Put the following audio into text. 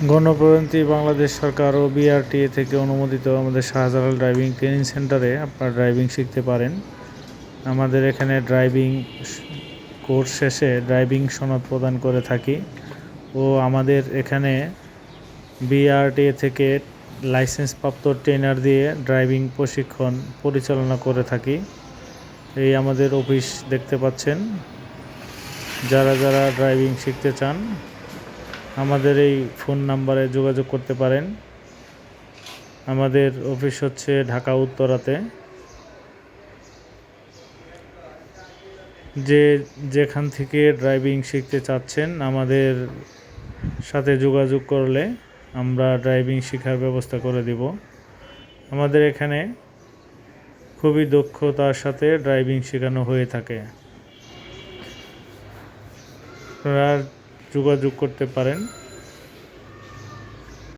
গণপ্রজাতন্ত্রী বাংলাদেশ সরকার ও বিআরটিএ থেকে অনুমোদিত আমাদের শাহজালাল ড্রাইভিং ট্রেনিং সেন্টারে আপনারা ড্রাইভিং শিখতে পারেন। আমাদের এখানে ড্রাইভিং কোর্স শেষে ড্রাইভিং সনদ প্রদান করে থাকি ও আমাদের এখানে বিআরটিএ থেকে লাইসেন্সপ্রাপ্ত ট্রেনার দিয়ে ড্রাইভিং প্রশিক্ষণ পরিচালনা করে থাকি। এই আমাদের অফিস দেখতে পাচ্ছেন। যারা ড্রাইভিং শিখতে চান আমাদের এই ফোন নাম্বারে যোগাযোগ করতে পারেন। আমাদের অফিস হচ্ছে ঢাকা উত্তরাতে। যেখান থেকে ড্রাইভিং শিখতে চাচ্ছেন আমাদের সাথে যোগাযোগ করলে আমরা ড্রাইভিং শেখার ব্যবস্থা করে দিব। আমাদের এখানে খুবই দক্ষতার সাথে ড্রাইভিং শেখানো হয়ে থাকে। আপনারা যোগাযোগ করতে পারেন।